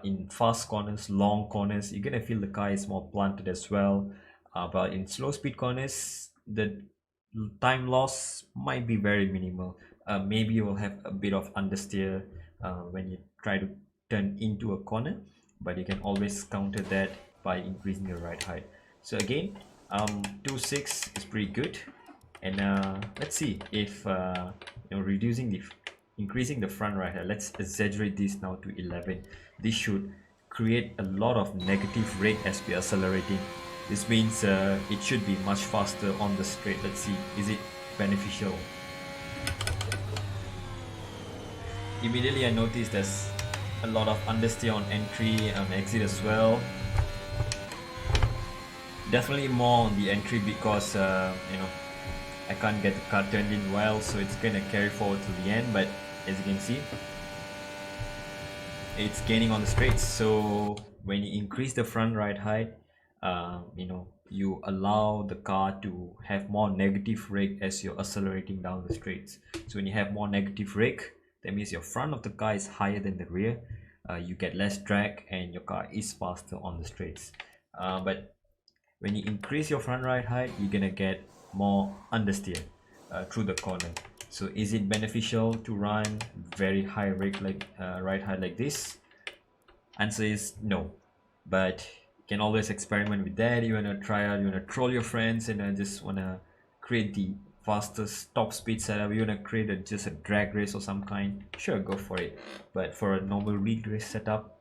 In fast corners, long corners, you're gonna feel the car is more planted as well. But in slow speed corners, the time loss might be very minimal. Maybe you will have a bit of understeer when you try to turn into a corner, but you can always counter that by increasing your ride height. So again, 2.6 is pretty good, and let's see if increasing the front ride height. Let's exaggerate this now to 11. This should create a lot of negative rake as we are accelerating. This means it should be much faster on the straight. Let's see, is it beneficial? Immediately I noticed there's a lot of understeer on entry and exit as well. Definitely more on the entry, because I can't get the car turned in well, so it's gonna carry forward to the end. But as you can see, it's gaining on the straights. So when you increase the front ride height, you allow the car to have more negative rake as you're accelerating down the straights. So when you have more negative rake, that means your front of the car is higher than the rear. You get less drag and your car is faster on the straights. But when you increase your front ride height, you're gonna get more understeer through the corner. So is it beneficial to run very high rake like ride height like this? Answer is no, but you can always experiment with that. You wanna try out, you wanna troll your friends, and just wanna create the fastest top speed setup. You wanna create just a drag race or some kind. Sure, go for it. But for a normal rig race setup,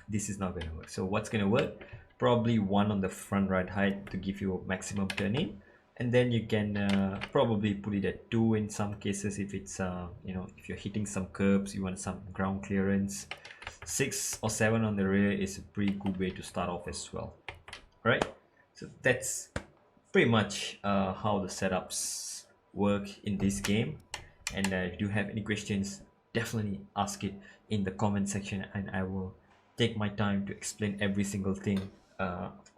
this is not gonna work. So what's gonna work? Probably one on the front ride height to give you a maximum turning, and then you can probably put it at 2 in some cases if it's if you're hitting some curbs, you want some ground clearance. 6 or 7 on the rear is a pretty good way to start off as well. Right, so that's pretty much how the setups work in this game. And if you have any questions, definitely ask it in the comment section, and I will take my time to explain every single thing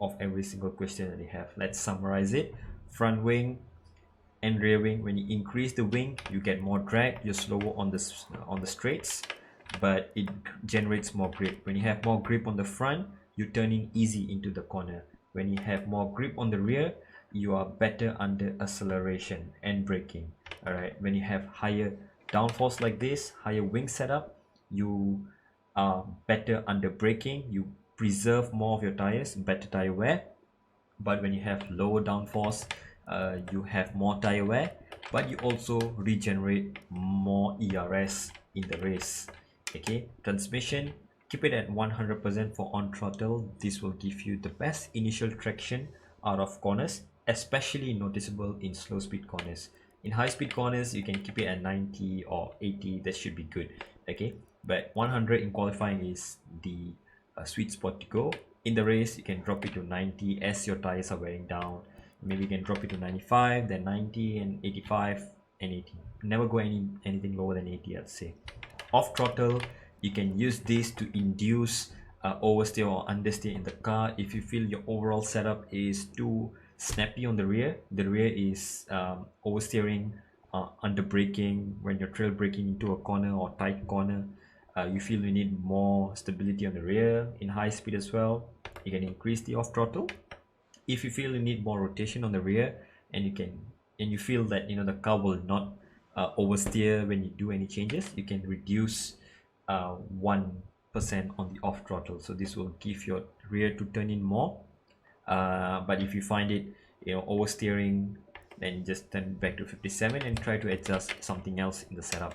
of every single question that you have. Let's summarize it. Front wing and rear wing. When you increase the wing, you get more drag, you're slower on the straights, but it generates more grip. When you have more grip on the front, you're turning easy into the corner. When you have more grip on the rear, you are better under acceleration and braking. All right, when you have higher downforce like this, higher wing setup, you are better under braking. You preserve more of your tires, better tire wear. But when you have lower downforce, you have more tire wear, but you also regenerate more ERS in the race. Okay, transmission, keep it at 100% for on throttle. This will give you the best initial traction out of corners, especially noticeable in slow speed corners. In high speed corners, you can keep it at 90 or 80, that should be good. Okay, but 100 in qualifying is the sweet spot to go. In the race, you can drop it to 90 as your tires are wearing down. Maybe you can drop it to 95, then 90 and 85 and 80. Never go anything lower than 80, I'd say. Off throttle, you can use this to induce oversteer or understeer in the car. If you feel your overall setup is too snappy on the rear is oversteering, under braking, when you're trail braking into a corner or tight corner, you feel you need more stability on the rear. In high speed as well, you can increase the off throttle. If you feel you need more rotation on the rear, and you feel that the car will not oversteer when you do any changes, you can reduce 1% on the off throttle. So this will give your rear to turn in more. But if you find it oversteering, then just turn back to 57 and try to adjust something else in the setup.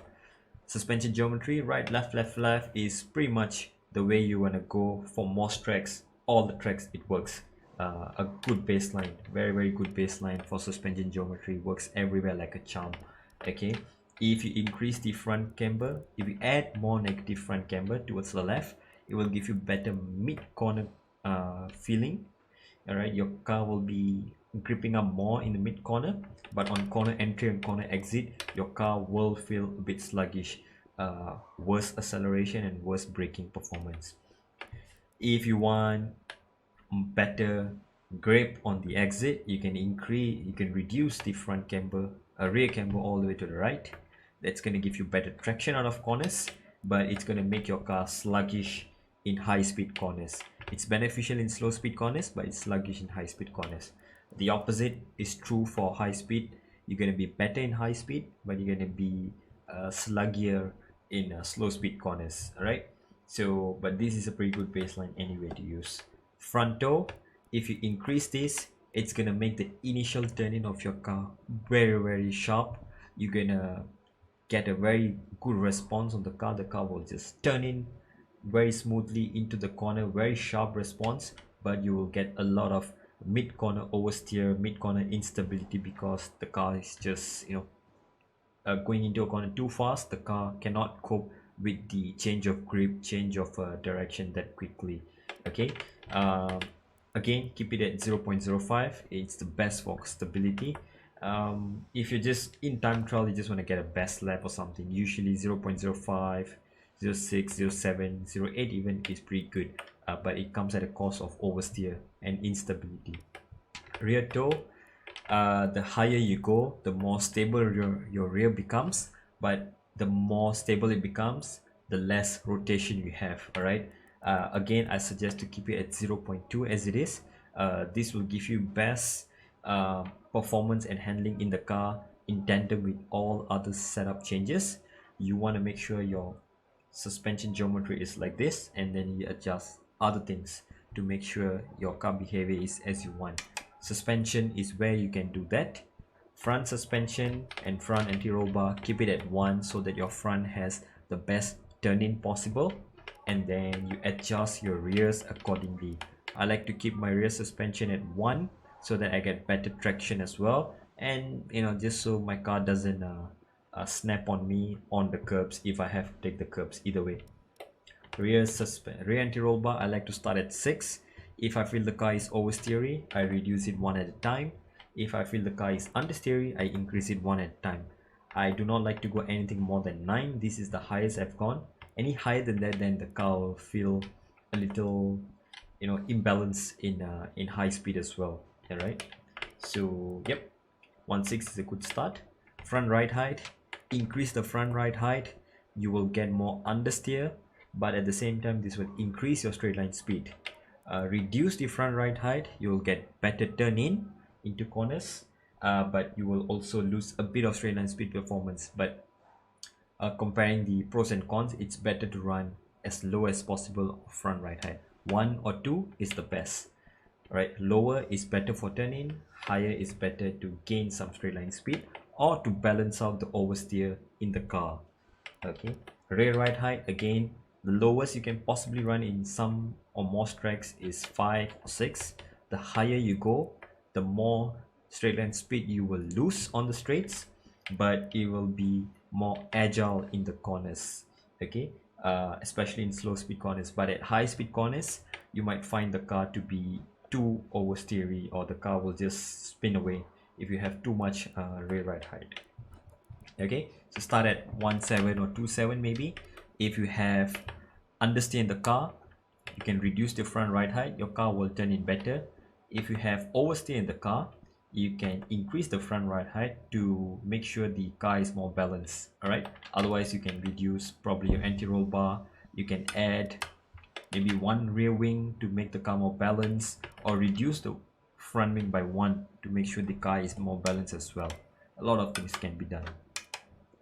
Suspension geometry, right, left, left, left is pretty much the way you want to go for most tracks. All the tracks it works. A good baseline, very good baseline for suspension geometry, works everywhere like a charm. Okay, if you increase the front camber, if you add more negative front camber towards the left, it will give you better mid corner feeling. All right, your car will be gripping up more in the mid corner, but on corner entry and corner exit, your car will feel a bit sluggish, worse acceleration and worse braking performance. If you want better grip on the exit, you can reduce the front camber, rear camber all the way to the right. That's going to give you better traction out of corners, but it's going to make your car sluggish in high speed corners. It's beneficial in slow speed corners, but it's sluggish in high speed corners. The opposite is true for high speed. You're going to be better in high speed, but you're going to be sluggier in slow speed corners. All right, so but this is a pretty good baseline anyway to use. Front toe, if you increase this, it's gonna make the initial turning of your car very sharp. You're gonna get a very good response on the car. The car will just turn in very smoothly into the corner, very sharp response, but you will get a lot of mid corner oversteer, mid corner instability, because the car is just going into a corner too fast. The car cannot cope with the change of grip, change of direction that quickly. Okay, again, keep it at 0.05. It's the best for stability. If you're just in time trial, you just want to get a best lap or something, usually 0.05, 0.6, 0.7, 0.8 even is pretty good. but it comes at a cost of oversteer and instability. Rear toe, the higher you go, the more stable your rear becomes, but the more stable it becomes, the less rotation you have. All right, again, I suggest to keep it at 0.2 as it is. This will give you best performance and handling in the car in tandem with all other setup changes. You want to make sure your suspension geometry is like this, and then you adjust other things to make sure your car behavior is as you want. Suspension is where you can do that. Front suspension and front anti-roll bar, keep it at 1 so that your front has the best turn-in possible, and then you adjust your rears accordingly. I like to keep my rear suspension at 1 so that I get better traction as well, and just so my car doesn't snap on me on the curbs if I have to take the curbs. Either way, rear anti-roll bar, I like to start at 6. If I feel the car is oversteery, I reduce it 1 at a time. If I feel the car is understeery, I increase it 1 at a time. I do not like to go anything more than 9. This is the highest I've gone. Any higher than that, then the car will feel a little imbalance in high speed as well. All right, so yep, 1.6 is a good start. Front right height, increase the front right height, you will get more understeer, but at the same time this will increase your straight line speed. Reduce the front right height, you will get better turn in into corners, but you will also lose a bit of straight line speed performance. But comparing the pros and cons, it's better to run as low as possible front right height. 1 or 2 is the best. Right, lower is better for turn-in, higher is better to gain some straight line speed or to balance out the oversteer in the car. Okay, rear right height, again, the lowest you can possibly run in some or most tracks is 5 or 6. The higher you go, the more straight line speed you will lose on the straights, but it will be more agile in the corners. Okay, especially in slow speed corners. But at high speed corners, you might find the car to be too oversteery, or the car will just spin away if you have too much rear right height. Okay, so start at 1.7 or 2.7 maybe. If you have understeer in the car, you can reduce the front right height, your car will turn in better. If you have oversteer in the car, you can increase the front right height to make sure the car is more balanced. All right, otherwise you can reduce probably your anti-roll bar, you can add maybe 1 rear wing to make the car more balanced, or reduce the front wing by 1 to make sure the car is more balanced as well. A lot of things can be done.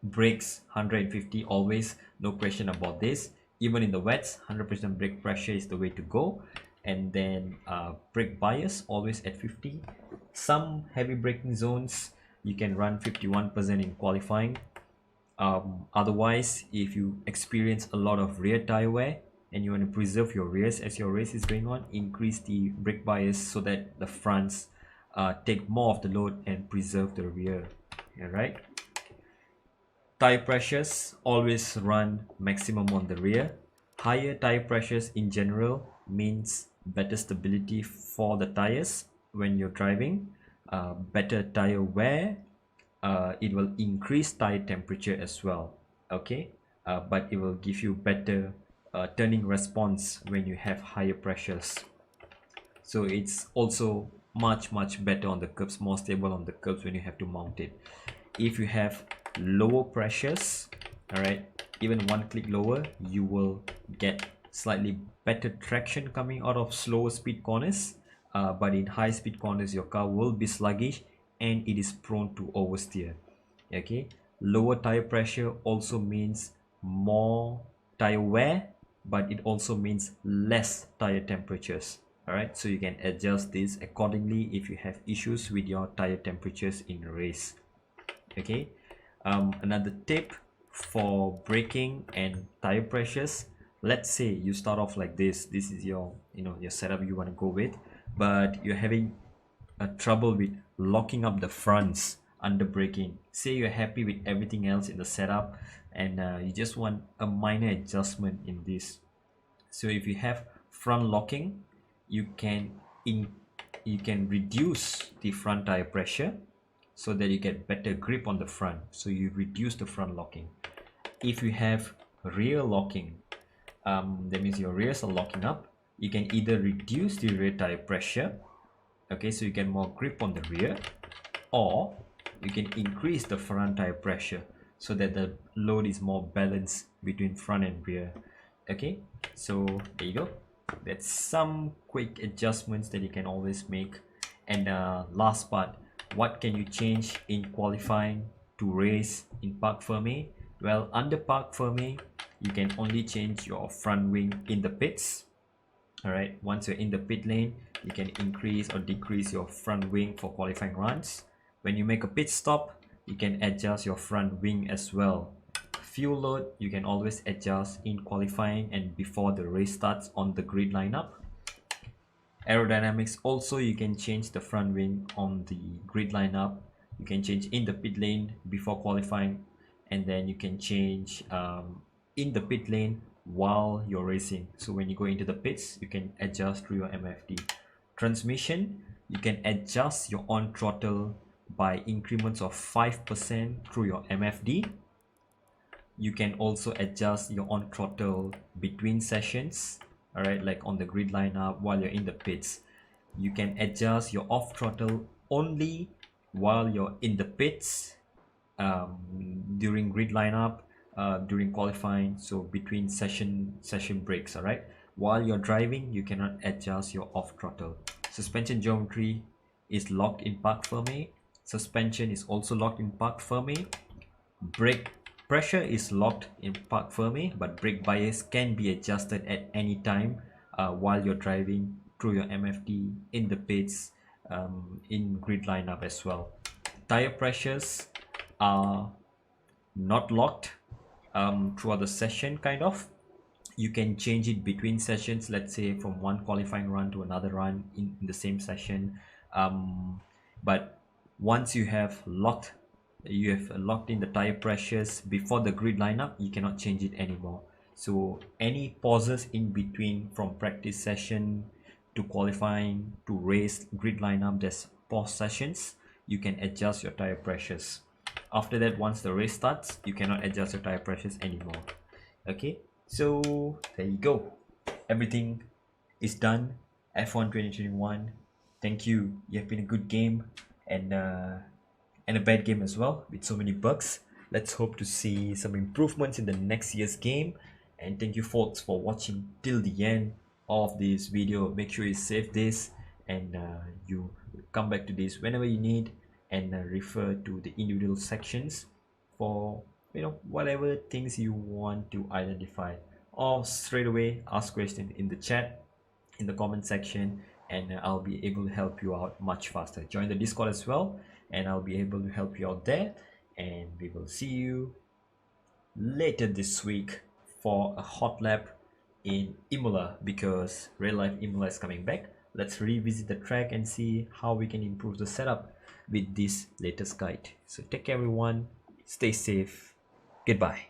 Brakes 150 always, no question about this. Even in the wets, 100% brake pressure is the way to go. And then brake bias always at 50. Some heavy braking zones you can run 51% in qualifying. Otherwise, if you experience a lot of rear tire wear and you want to preserve your rears as your race is going on, increase the brake bias so that the fronts take more of the load and preserve the rear. All right, tire pressures always run maximum on the rear. Higher tire pressures in general means better stability for the tires when you're driving, better tire wear. It will increase tire temperature as well. Okay, but it will give you better turning response when you have higher pressures. So it's also much better on the curbs, more stable on the curbs when you have to mount it. If you have lower pressures, all right, even 1 click lower, you will get slightly better traction coming out of slower speed corners, but in high speed corners your car will be sluggish and it is prone to oversteer. Okay, lower tire pressure also means more tire wear, but it also means less tire temperatures. All right, so you can adjust this accordingly if you have issues with your tire temperatures in a race. Okay, another tip for braking and tire pressures, let's say you start off like this is your your setup you want to go with, but you're having a trouble with locking up the fronts under braking. Say you're happy with everything else in the setup and you just want a minor adjustment in this. So if you have front locking, you can reduce the front tire pressure so that you get better grip on the front, so you reduce the front locking. If you have rear locking, that means your rears are locking up, you can either reduce the rear tire pressure, okay, so you get more grip on the rear, or you can increase the front tire pressure so that the load is more balanced between front and rear. Okay, so there you go. That's some quick adjustments that you can always make. And last part, what can you change in qualifying to race in Parc Ferme? Well, under Parc Ferme, you can only change your front wing in the pits. All right, once you're in the pit lane, you can increase or decrease your front wing for qualifying runs. When you make a pit stop, you can adjust your front wing as well. Fuel load, you can always adjust in qualifying and before the race starts on the grid lineup. Aerodynamics, also you can change the front wing on the grid lineup. You can change in the pit lane before qualifying, and then you can change in the pit lane while you're racing. So when you go into the pits, you can adjust through your MFD. Transmission, you can adjust your on throttle by increments of 5% through your MFD. You can also adjust your on throttle between sessions, all right, like on the grid lineup while you're in the pits. You can adjust your off throttle only while you're in the pits, during grid lineup, during qualifying, so between session breaks. All right, while you're driving, you cannot adjust your off throttle. Suspension geometry is locked in Parc Ferme. Suspension is also locked in Parc Ferme. Brake pressure is locked in Parc Ferme, but brake bias can be adjusted at any time while you're driving through your MFD, in the pits, in grid lineup as well. Tire pressures are not locked throughout the session, kind of. You can change it between sessions, let's say from one qualifying run to another run in the same session. But once you have locked in the tire pressures before the grid lineup, you cannot change it anymore. So any pauses in between, from practice session to qualifying to race grid lineup, there's pause sessions, you can adjust your tire pressures. After that, once the race starts, you cannot adjust your tire pressures anymore. Okay, so there you go, everything is done. F1 2021, thank you. You have been a good game, and a bad game as well with so many bugs. Let's hope to see some improvements in the next year's game. And thank you folks for watching till the end of this video. Make sure you save this, and you come back to this whenever you need, and refer to the individual sections for whatever things you want to identify, or straight away ask questions in the chat, in the comment section, and I'll be able to help you out much faster. Join the Discord as well, and I'll be able to help you out there. And we will see you later this week for a hot lap in Imola, because real life Imola is coming back. Let's revisit the track and see how we can improve the setup with this latest guide. So take care everyone, stay safe, goodbye.